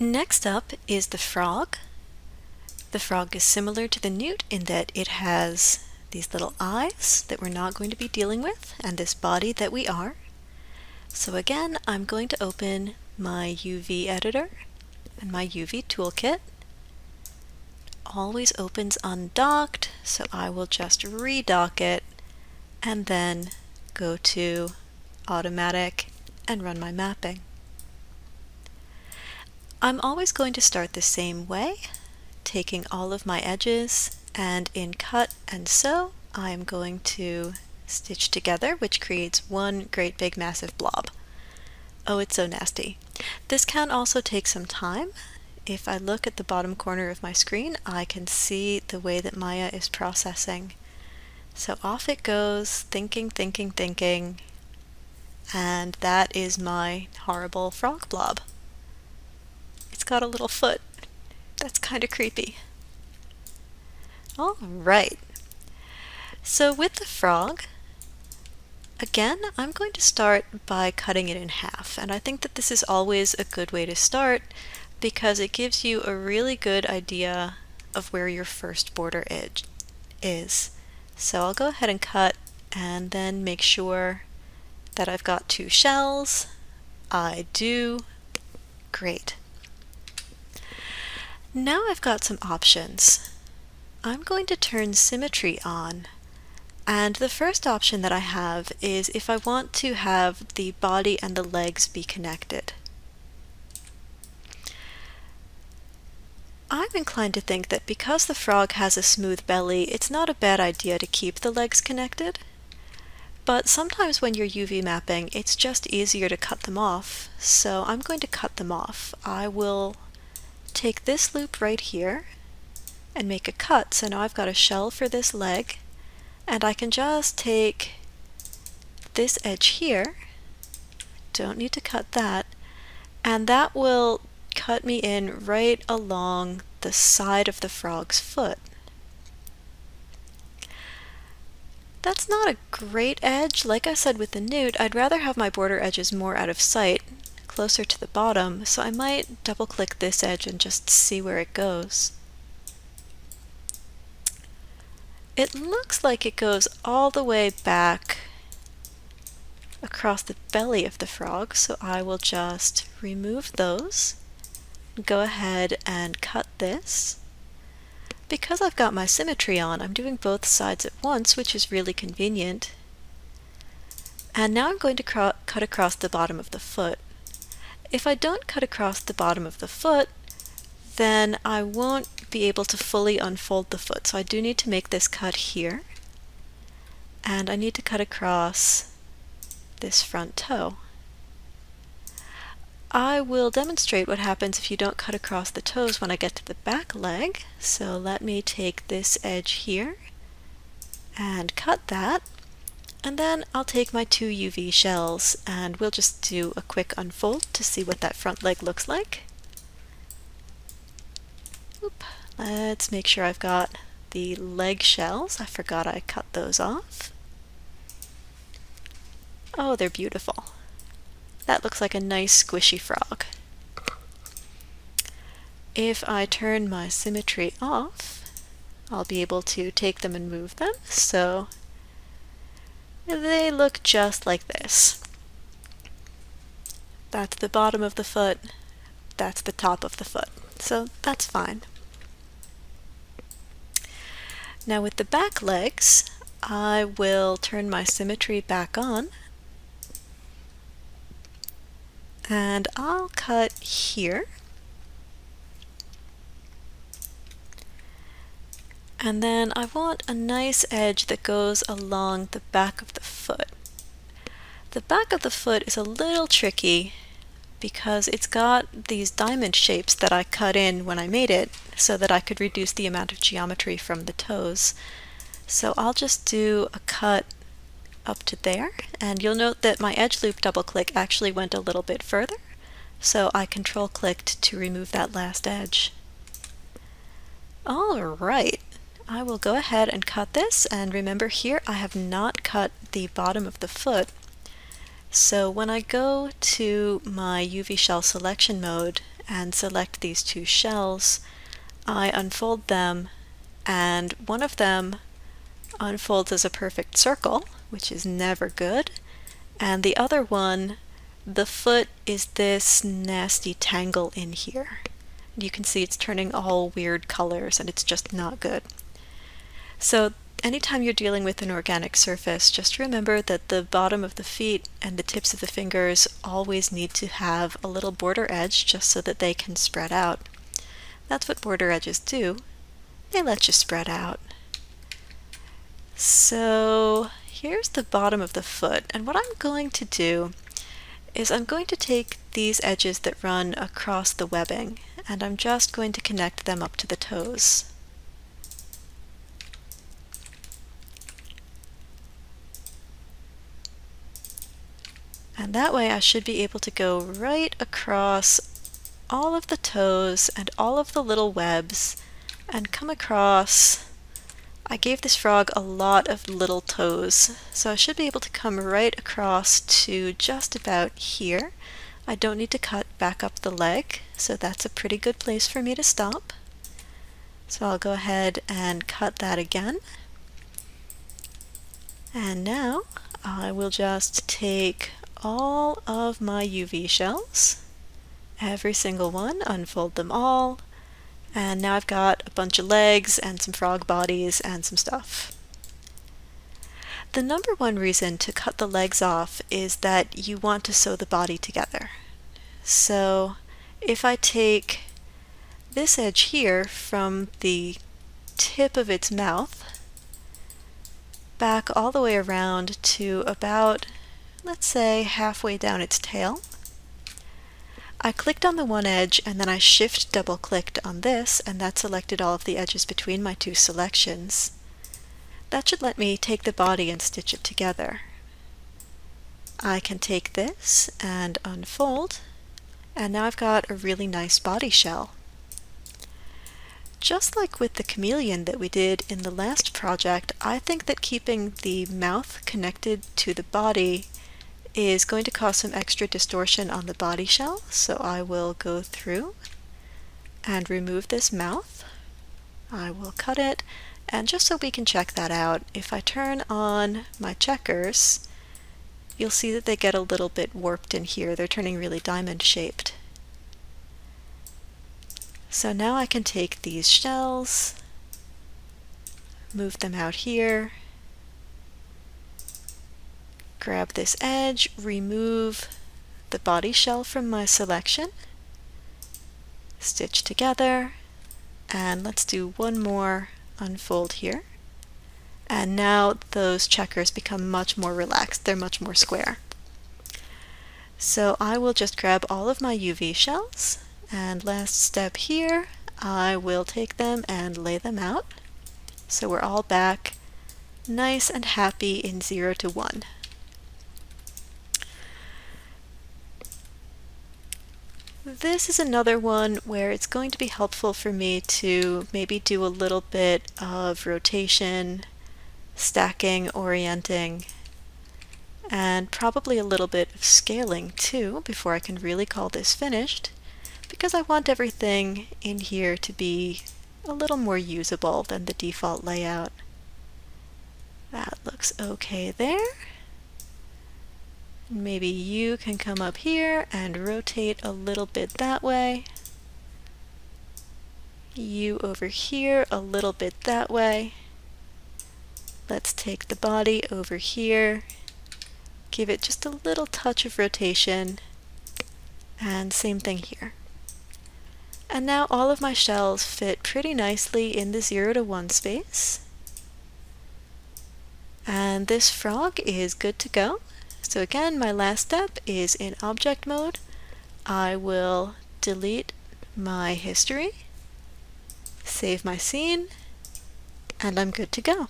Next up is the frog. The frog is similar to the newt in that it has these little eyes that we're not going to be dealing with, and this body that we are. So again, I'm going to open my UV editor and my UV toolkit. Always opens undocked, so I will just redock it and then go to automatic and run my mapping. I'm always going to start the same way, taking all of my edges, and in cut and sew I'm going to stitch together, which creates one great big massive blob. Oh, it's so nasty. This can also take some time. If I look at the bottom corner of my screen, I can see the way that Maya is processing. So off it goes, thinking, and that is my horrible frog blob. It's got a little foot. That's kind of creepy. All right. So with the frog, again, I'm going to start by cutting it in half, and I think that this is always a good way to start because it gives you a really good idea of where your first border edge is. So I'll go ahead and cut and then make sure that I've got 2 shells. I do. Great. Now I've got some options. I'm going to turn Symmetry on, and the first option that I have is if I want to have the body and the legs be connected. I'm inclined to think that because the frog has a smooth belly, it's not a bad idea to keep the legs connected. But sometimes when you're UV mapping, it's just easier to cut them off, so I'm going to cut them off. I will take this loop right here and make a cut, so now I've got a shell for this leg, and I can just take this edge here, don't need to cut that, and that will cut me in right along the side of the frog's foot. That's not a great edge. Like I said with the newt, I'd rather have my border edges more out of sight, closer to the bottom, so I might double click this edge and just see where it goes. It looks like it goes all the way back across the belly of the frog, so I will just remove those. Go ahead and cut this. Because I've got my Symmetry on, I'm doing both sides at once, which is really convenient. And now I'm going to cut across the bottom of the foot. If I don't cut across the bottom of the foot, then I won't be able to fully unfold the foot. So I do need to make this cut here. And I need to cut across this front toe. I will demonstrate what happens if you don't cut across the toes when I get to the back leg. So let me take this edge here and cut that. And then I'll take my 2 UV shells and we'll just do a quick unfold to see what that front leg looks like. Oop. Let's make sure I've got the leg shells. I forgot I cut those off. Oh, they're beautiful. That looks like a nice squishy frog. If I turn my Symmetry off, I'll be able to take them and move them, so they look just like this. That's the bottom of the foot, that's the top of the foot, so that's fine. Now with the back legs, I will turn my Symmetry back on, and I'll cut here. And then I want a nice edge that goes along the back of the foot. The back of the foot is a little tricky because it's got these diamond shapes that I cut in when I made it so that I could reduce the amount of geometry from the toes. So I'll just do a cut up to there, and you'll note that my edge loop double click actually went a little bit further, so I control clicked to remove that last edge. Alright, I will go ahead and cut this, and remember here I have not cut the bottom of the foot. So when I go to my UV shell selection mode and select these two shells, I unfold them, and one of them unfolds as a perfect circle, which is never good, and the other one, the foot is this nasty tangle in here. You can see it's turning all weird colors and it's just not good. So anytime you're dealing with an organic surface, just remember that the bottom of the feet and the tips of the fingers always need to have a little border edge just so that they can spread out. That's what border edges do. They let you spread out. So here's the bottom of the foot, and what I'm going to do is I'm going to take these edges that run across the webbing, and I'm just going to connect them up to the toes. And that way I should be able to go right across all of the toes and all of the little webs and come across. I gave this frog a lot of little toes, so I should be able to come right across to just about here. I don't need to cut back up the leg, so that's a pretty good place for me to stop. So I'll go ahead and cut that again. And now I will just take all of my UV shells, every single one, unfold them all, and now I've got a bunch of legs and some frog bodies and some stuff. The number one reason to cut the legs off is that you want to sew the body together. So if I take this edge here from the tip of its mouth back all the way around to about, let's say, halfway down its tail, I clicked on the one edge and then I shift double clicked on this, and that selected all of the edges between my two selections. That should let me take the body and stitch it together. I can take this and unfold, and now I've got a really nice body shell. Just like with the chameleon that we did in the last project, I think that keeping the mouth connected to the body is going to cause some extra distortion on the body shell, so I will go through and remove this mouth. I will cut it, and just so we can check that out, if I turn on my checkers, you'll see that they get a little bit warped in here. They're turning really diamond shaped. So now I can take these shells, move them out here, grab this edge, remove the body shell from my selection, stitch together, and let's do one more unfold here. And now those checkers become much more relaxed. They're much more square. So I will just grab all of my UV shells, and last step here, I will take them and lay them out. So we're all back nice and happy in 0 to 1. This is another one where it's going to be helpful for me to maybe do a little bit of rotation, stacking, orienting, and probably a little bit of scaling too before I can really call this finished, because I want everything in here to be a little more usable than the default layout. That looks okay there. Maybe you can come up here and rotate a little bit that way. You over here a little bit that way. Let's take the body over here, give it just a little touch of rotation, and same thing here. And now all of my shells fit pretty nicely in the 0 to 1 space. And this frog is good to go. So again, my last step is in object mode. I will delete my history, save my scene, and I'm good to go.